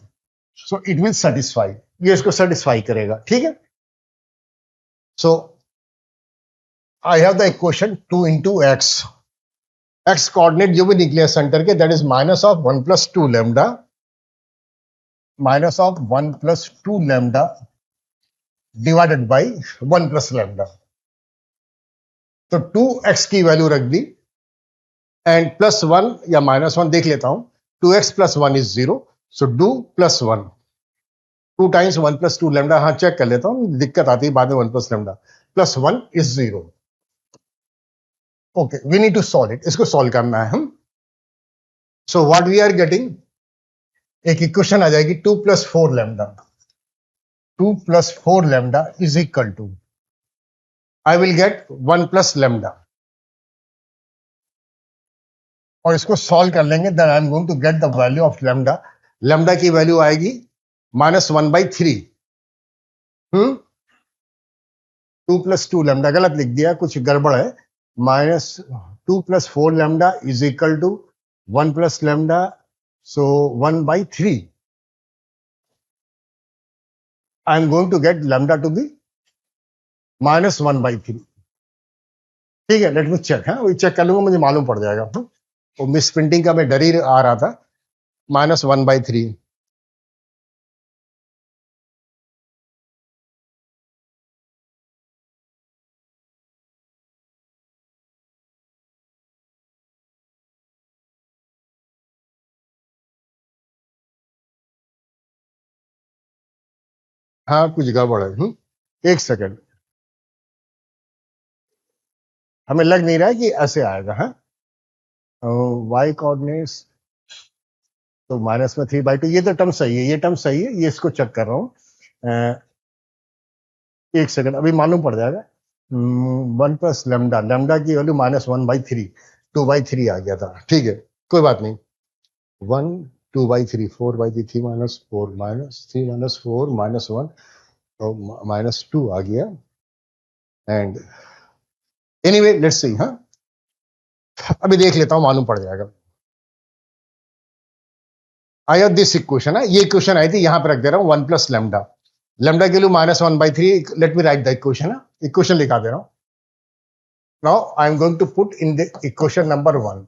सो इट विल सेटिस्फाई, ये इसको सेटिस्फाई करेगा, ठीक है। So I have the equation 2 into X, X coordinate जो भी निकले सेंटर के, that is minus of 1 plus 2 lambda, minus of 1 plus 2 lambda divided by 1 plus lambda. तो 2x की वैल्यू रख दी, एंड प्लस 1 या माइनस 1 देख लेता हूं, 2x plus 1 is 0, so two plus 1, 2 times 1 plus 2 lambda, हाँ चेक कर लेता हूं, दिक्कत आती है बाद में, 1 plus lambda plus 1 is 0। Okay, we need to solve it, इसको सॉल्व करना है हम। So what we are getting, एक इक्वेशन आ जाएगी 2 plus 4 lambda, 2 plus 4 lambda is equal to, I will get 1 plus lambda, और इसको सॉल्व कर लेंगे, then I am going to get the value of lambda. Lambda की वैल्यू आएगी -1/3। 2 plus 2 lambda गलत लिख दिया, कुछ गड़बड़ है, -2 plus 4 lambda is equal to 1 plus lambda, so 1/3। I am going to get lambda to be -1/3, ठीक है। लेट मी चेक, है वही चेक कर लूंगा, मुझे मालूम पड़ जाएगा। वो मिस प्रिंटिंग का मैं डर ही आ रहा था, -1/3। हाँ कुछ गड़बड़ है। एक सेकेंड, हमें लग नहीं रहा है कि ऐसे आएगा। हाँ, वाई कोऑर्डिनेट्स तो -3/2, ये तो टर्म सही है, ये टर्म सही है, ये इसको चेक कर रहा हूँ। एक सेकंड, अभी मालूम पड़ जाएगा। 1 प्लस लैम्डा, लैम्डा की वैल्यू -1/3, 2/3 आ गया था, ठीक है, कोई बात नहीं। 1 2/3, 4/3 -4 -3 -4 -1, तो -2 आ गया। एंड एनीवे लेट्स सी, हाँ अभी देख लेता हूं, मालूम पड़ जाएगा। आई हैव दिस इक्वेशन है, ये इक्वेशन आई थी, यहां पर रख दे रहा हूं 1 प्लस लैम्डा, लैम्डा के लिए -1/3। Let me write the equation, equation लिखा दे रहा हूं। Now I am going to put in the equation number 1,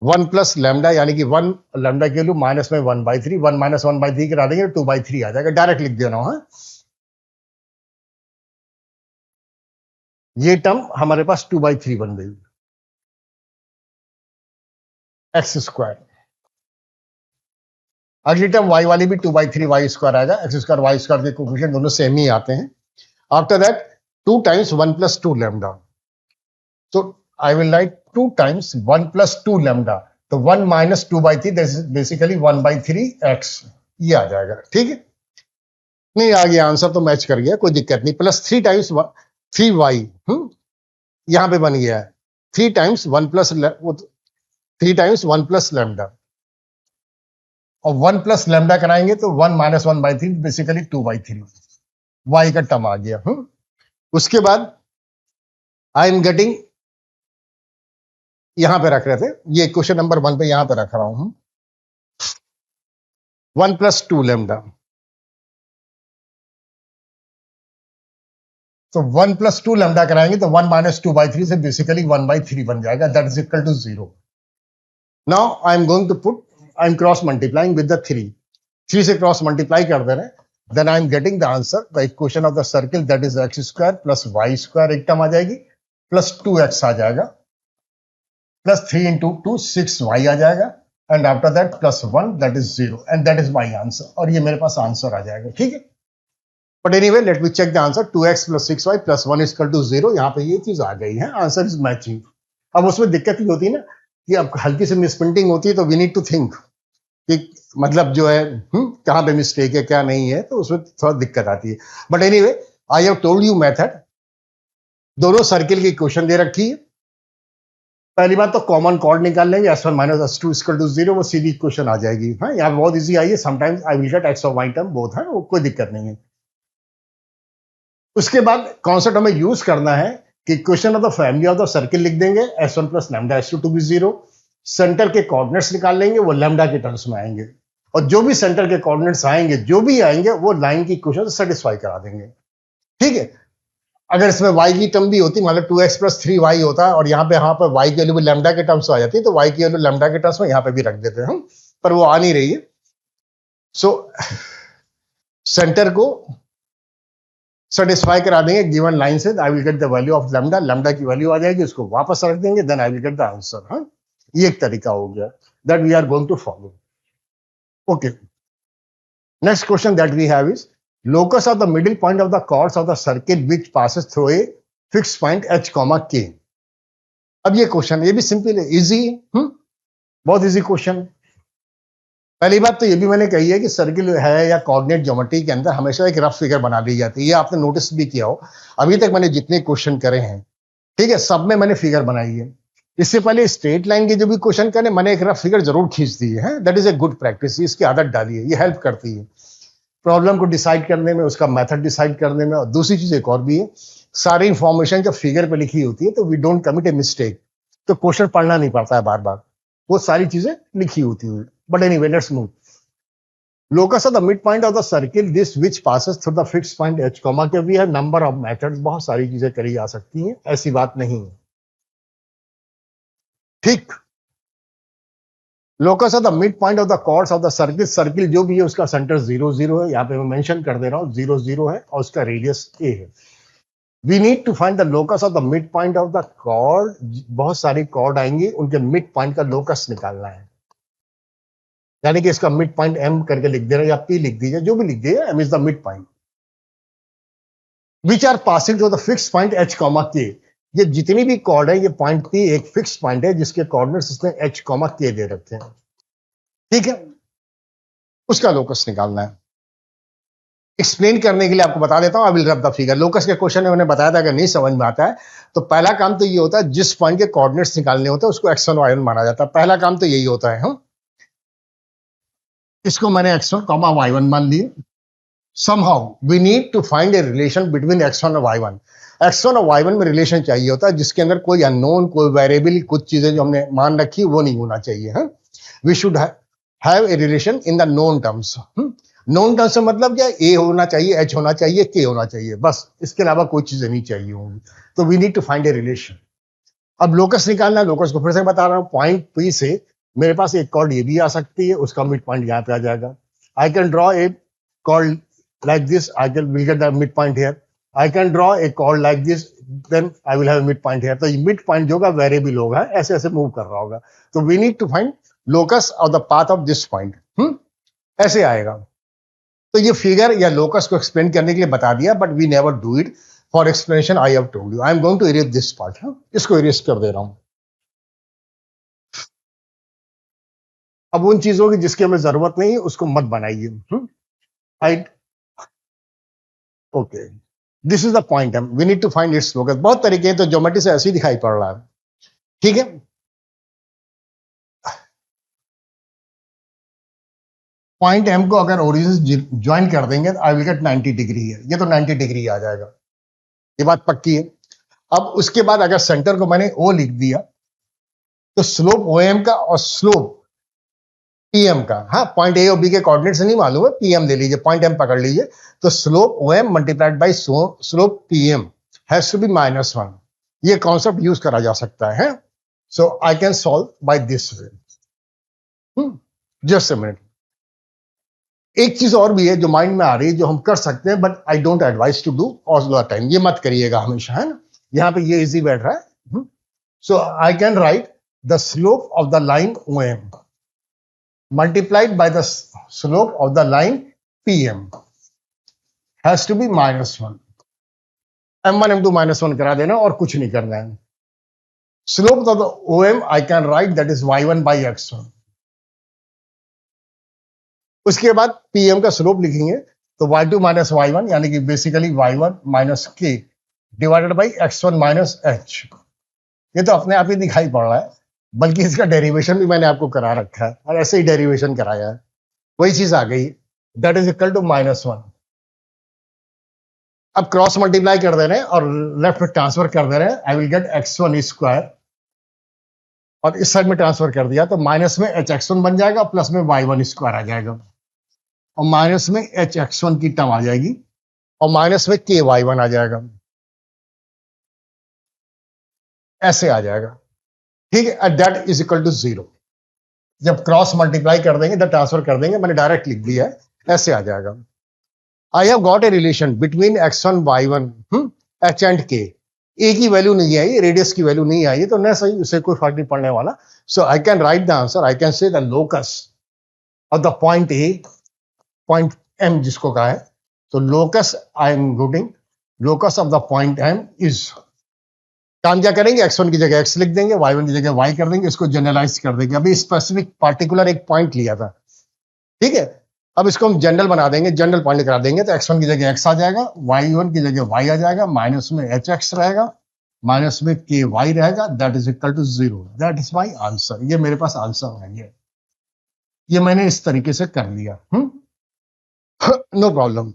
1 plus lambda, यानी कि 1 लैम्डा के लिए माइनस में 1/3, 1 -1/3 करा देंगे 2/3 आ जाएगा, डायरेक्ट लिख दे रहा हूं। ये टर्म हमारे पास 2/3 बन गई, x²। अगली टर्म y वाली भी 2/3 y² आएगा, x² y² के कोएफिशिएंट दोनों सेम ही आते हैं। After that 2 times 1 plus 2 lambda, so I will write 2 times 1 plus 2 lambda, तो 1 minus 2/3 that is basically 1/3x, ये आ जाएगा, ठीक है। नहीं आ गया आंसर तो मैच कर गया, कोई दिक्कत नहीं। प्लस 3 टाइम्स 3y, यहां पे बन गया है 3 times 1 plus 3 times 1 plus lambda, और 1 प्लस लैम्डा कराएंगे तो 1 minus 1/3 बेसिकली 2/3, y का टर्म आ गया। उसके बाद आई एम गेटिंग, यहां पे रख रहे थे, ये क्वेश्चन नंबर 1 पे यहां पे रख रहा हूं, 1 प्लस 2 लैम्डा, तो 1 प्लस 2 लैम्डा कराएंगे तो 1 minus 2/3 से बेसिकली 1/3 बन जाएगा, that is equal to 0। Now I am going to put, I am cross multiplying with the 3 से क्रॉस मल्टीप्लाई कर दे रहे हैं, then I am getting the answer, the equation of the circle, that is x² plus y², एक term आ जाएगी, plus 2x आ जाएगा, plus 3 into 2 6y आ जाएगा, and after that plus 1 that is 0, and that is my answer, और ये मेरे पास आंसर आ जाएगा, ठीक है। But anyway let me check the answer, 2x plus 6y plus 1 is equal to 0, यहां पे ये चीज आ गई है, आंसर इज मैचिंग। अब उसमें दिक्कत ही होती है ना कि अब हल्की सी मिसप्रिंटिंग होती है, तो वी नीड टू थिंक कि मतलब जो है कहां पे मिस्टेक है क्या नहीं है, तो उसमें थोड़ा दिक्कत आती है। But anyway I have told you method, दोनों सर्किल की इक्वेशन दे रखी है। पहली बात तो कॉमन कॉर्ड निकाल लेंगे, s1 minus s2 equal to 0, वो सीधी इक्वेशन आ जाएगी। हाँ, यहाँ बहुत इजी आई है। Sometimes I will gate x और y टर्म बोथ है, वो कोई दिक्कत नहीं है। उसके बाद कॉन्सेप्ट हमें यूज करना है कि equation of the family of the circle लिख देंगे, s1 plus lambda s2 to be 0। Centre के कोऑर्डिनेट्स निकाल लेंगे, वो लैम्डा के टर्म्स में आएंगे, और जो भी सेंटर के कोऑर्डिनेट्स आएंगे, जो भी आएंगे, वो लाइन की इक्वेशन से सेटिस्फाई करा देंगे। ठीक है। अगर इसमें y की टर्म भी होती, मान लो 2x प्लस 3y होता है, और यहाँ पे y की वैल्यू भी लैम्डा के टर्म्स आ जाती है, तो y की वैल्यू लैम्डा के टर्म्स में यहाँ पे भी रख देते हैं हम, पर वो आ नहीं रही है। सो सेंटर को सेटिस्फाई करा देंगे गिवन लाइन से, I will get the value of lambda, lambda की वैल्यू आ जाएगी, उसको वापस रख देंगे, then I will get the answer. हाँ, ये एक तरीका हो गया that we are going to follow. Okay, next question that we have is locus of the middle point of the chords of the circuit which passes through a fixed point h comma k। अब ये question, ये भी simple है, easy, बहुत easy question. पहली बात तो ये भी मैंने कही है कि सर्किल है या कोऑर्डिनेट ज्योमेट्री के अंदर हमेशा एक रफ फिगर बना ली जाती है, ये आपने नोटिस भी किया हो। अभी तक मैंने जितने क्वेश्चन करे हैं, ठीक है, सब में मैंने फिगर बनाई है। इससे पहले स्ट्रेट लाइन के जो भी क्वेश्चन करे, मैंने एक रफ फिगर जरूर खींच दी है। That is a good practice, इसकी आदत डालिए, ये हेल्प करती है प्रॉब्लम को डिसाइड करने में, उसका मेथड डिसाइड करने में। और दूसरी चीज एक और भी है, सारी इंफॉर्मेशन जब फिगर पे लिखी होती है तो we don't commit a mistake, तो क्वेश्चन पढ़ना नहीं पड़ता है बार बार, वो सारी चीजें लिखी होती हुई। But anyway, let's move. Locus of the mid point of the circle this which passes through the fixed point h comma के भी है नंबर ऑफ मेथड्स, बहुत सारी चीजें करी जा सकती हैं, ऐसी बात नहीं है। ठीक, locus of the mid point of the chords of the circle, circle जो भी है उसका सेंटर 0 0 है, यहाँ पे मैं मेंशन कर दे रहा हूँ 0 0 है, और उसका रेडियस a है। We need to find the locus of the mid point of the chord, बहुत सारी कॉर्ड आएंगी, उनके मिड पॉइंट का लोकस निकालना है। यानी कि इसका मिड पॉइंट m करके लिख देना, या p लिख दीजिए, जो भी लिख दीजिए, m is the mid point which are passing to the fix point h comma k। ये जितनी भी कॉर्ड है, ये पॉइंट p एक फिक्स पॉइंट है जिसके कोऑर्डिनेट्स इसने h कॉमा k दे रखे हैं। ठीक है, उसका लोकस निकालना है। एक्सप्लेन करने के लिए आपको बता देता हूं, आई विल रब द फिगर। लोकस के क्वेश्चन में मैंने बताया था, अगर नहीं समझ में आता है तो पहला काम तो ये होता है, जिस पॉइंट के कोऑर्डिनेट्स निकालने होते हैं उसको x1 y1 माना जाता है। पहला काम तो यही होता है। इसको मैंने x1 कॉमा y1 मान लिए। somehow we need to find a relation between x1 और y1। x1 और y1 में रिलेशन चाहिए होता है जिसके अंदर कोई अननोन, कोई वेरिएबल, कुछ चीजें जो हमने मान रखी वो नहीं होना चाहिए। We should have a relation in the known terms. Known terms से मतलब क्या, a होना चाहिए, h होना चाहिए, k होना चाहिए, बस, इसके अलावा कोई चीजें नहीं चाहिए होंगी। तो we need to find a relation. अब लोकस निकालना है, लोकस को फिर से बता रहा हूं, पॉइंट P से मेरे पास एक कॉर्ड ये भी आ सकती है, उसका मिड पॉइंट यहाँ पे आ जाएगा। I can draw a chord like this, I will get the midpoint here. I can draw a chord like this, then I will have a midpoint here. तो मिड पॉइंट जो होगा variable होगा, ऐसे ऐसे मूव कर रहा होगा। तो we need to find locus of the path of this point। ऐसे आएगा। तो ये फिगर या लोकस को एक्सप्लेन करने के लिए बता दिया, but we never do it for explanation. I have told you, I am going to erase this part. इसको इरेज कर दे रहा हूं। अब उन चीजों की जिसकी हमें जरूरत नहीं है उसको मत बनाइए। I okay, this is the point, we need to find its locus. बहुत तरीके हैं, तो ज्योमेट्री से ऐसे ही दिखाई पड़ रहा है। ठीक है, पॉइंट एम को अगर ओरिजिन ज्वाइन कर देंगे तो आई विल गेट 90 डिग्री है, ये तो 90 डिग्री आ जाएगा, ये बात पक्की है। अब उसके बाद अगर सेंटर को मैंने ओ लिख दिया तो स्लोप ओ एम का और स्लोप पीएम का, हाँ, पॉइंट ए और बी के कोऑर्डिनेट से नहीं मालूम है, पीएम ले लीजिए, पॉइंट एम पकड़ लीजिए। तो slope O M multiplied by slope PM has to be -1। ये कॉन्सेप्ट यूज करा जा सकता है। So I can solve by this way. Just a minute, एक चीज और भी है जो माइंड में आ रही है, जो हम कर सकते हैं, but I don't advice to do all the time. ये मत करिएगा हमेशा, है ना। यहाँ पे ये इजी बैठ रहा है। So I can write the slope of the line O M multiplied by the slope of the line PM has to be -1। m1 m2 -1 करा देना और कुछ नहीं करना है। Slope of the OM I can write that is y1 by x1। उसके बाद PM का स्लोप लिखेंगे तो y2 - y1, यानी कि basically y1 - k divided by x1 minus H. ये तो अपने आप ही दिखाई पड़ रहा है, बल्कि इसका डेरिवेशन भी मैंने आपको करा रखा है और ऐसे ही डेरिवेशन कराया है, वही चीज आ गई, दैट इज इक्वल टू -1। अब क्रॉस मल्टीप्लाई कर दे रहे हैं और लेफ्ट में ट्रांसफर कर दे रहे हैं, आई विल गेट x1 स्क्वायर, और इस साइड में ट्रांसफर कर दिया तो माइनस में hx1 बन जाएगा, प्लस में y1 स्क्वायर आ जाएगा, और माइनस में hx1 की टर्म आ जाएगी, और माइनस में ky1 आ जाएगा, ऐसे आ जाएगा। ठीक है, at that is equal to 0। जब क्रॉस मल्टीप्लाई कर देंगे, जब ट्रांसफर कर देंगे, मैंने डायरेक्ट लिख दिया है, ऐसे आ जाएगा। आई have got a relation between x1 y1 h and k। ए की वैल्यू नहीं आई, रेडियस की वैल्यू नहीं आई, तो न सही, उससे कोई फर्क नहीं पड़ने वाला। So I can write the answer, I can say the locus of the point A, point M जिसको कहा है, तो locus I am routing, locus of the point M is, काम क्या करेंगे, x1 की जगह x लिख देंगे, y1 की जगह y कर देंगे, इसको जनरलाइज कर देंगे। अभी स्पेसिफिक पार्टिकुलर एक पॉइंट लिया था, ठीक है, अब इसको हम जनरल बना देंगे, जनरल पॉइंट करा देंगे, तो x1 की जगह x आ जाएगा, y1 की जगह y आ जाएगा, माइनस में hx रहेगा, माइनस में ky रहेगा, that is equal to 0। That is my answer. ये मेरे पास आंसर है, ये मैंने इस तरीके से कर लिया, नो प्रॉब्लम।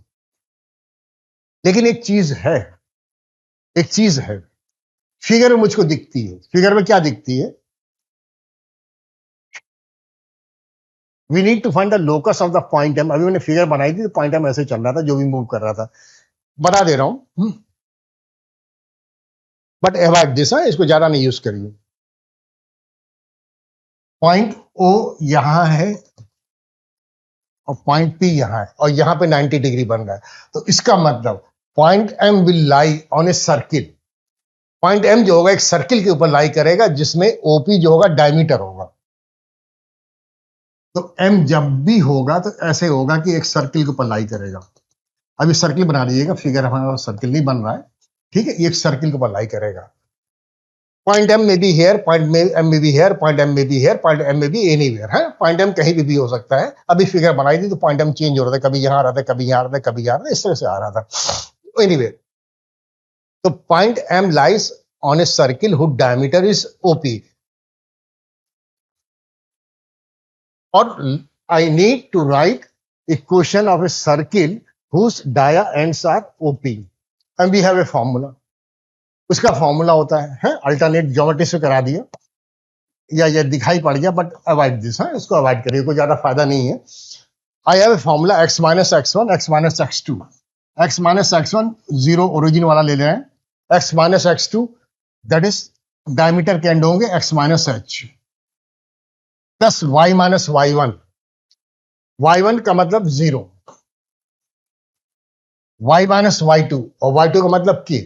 लेकिन एक चीज है, एक चीज है, फिगर में मुझको दिखती है। फिगर में क्या दिखती है? We need to find the locus of the point M. अभी मैंने फिगर बनाई थी, तो पॉइंट एम ऐसे चल रहा था, जो भी मूव कर रहा था, बता दे रहा हूं, बट अवॉइड दिस, इसको ज्यादा नहीं यूज करिए। पॉइंट ओ यहां है और पॉइंट पी यहां है, और यहां पे 90 डिग्री बन रहा है, तो इसका मतलब point M will lie on a circle. Point M जो होगा एक सर्किल के ऊपर लाई करेगा, जिसमें ओपी जो होगा डायमीटर होगा। तो एम जब भी होगा तो ऐसे होगा कि एक सर्किल के ऊपर लाई करेगा। अभी सर्किल बना लीजिएगा, फिगर हमारा सर्किल नहीं बन रहा है, ठीक है, ये एक सर्किल के ऊपर लाई करेगा। पॉइंट एम में बी हेयर, पॉइंट एम में बी हेयर, पॉइंट एम में बी हेयर, पॉइंट एम में बी एनीवेयर है। पॉइंट एम कहीं भी हो सकता है। अभी फिगर बनाई थी तो पॉइंट एम चेंज हो रहा था, कभी यहां आ रहा था, कभी यहां आ रहा था, कभी यहां आ रहा था, इस तरह से आ रहा था। एनीवेयर, तो point M lies on a circle whose diameter is OP, और I need to write equation of a circle whose dia ends are OP, and we have a formula। उसका फॉर्मूला होता है अल्टरनेट ज्योमेट्री से करा दिया, या ये दिखाई पड़ गया, बट अवॉइड दिस, इसको अवॉइड करिए, कोई ज्यादा फायदा नहीं है। आई have a formula x minus x1 x minus x2, x minus x1 zero origin वाला ले रहे हैं, x minus x2 that is diameter के एंड होंगे x minus h, plus y minus y1, y1 का मतलब 0, y माइनस y2 और y2 का मतलब k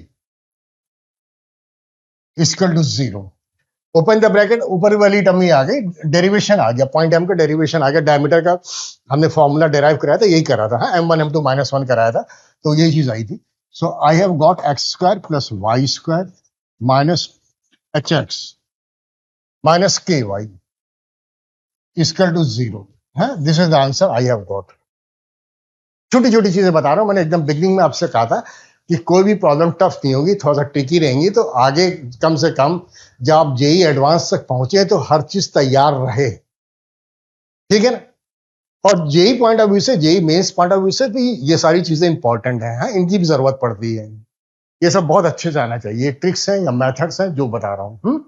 equal to 0। Open the bracket, ऊपर वाली टर्म ही आ गई, डेरिवेशन आ गया, पॉइंट एम का डेरिवेशन आ गया, डायमीटर का हमने फॉर्मूला डिराइव कराया था, यही करा था, m1 m2 -1 कराया था, तो यही चीज आई थी। So I have got x square plus Y square minus hx minus ky equal to 0 है। This is the answer I have got. छोटी छोटी चीजें बता रहा हूं, मैंने एकदम बिगनिंग में आपसे कहा था कि कोई भी प्रॉब्लम टफ नहीं होगी, थोड़ा सा ट्रिकी रहेंगी, तो आगे कम से कम जब आप जेई एडवांस तक पहुंचे तो हर चीज तैयार रहे, ठीक है ना। और जेई पॉइंट ऑफ व्यू से, JEE Mains point of view से भी ये सारी चीजें इंपॉर्टेंट है, इनकी भी जरूरत पड़ती है। ये सब बहुत अच्छे से आना चाहिए, ट्रिक्स हैं या मेथड्स हैं जो बता रहा हूं।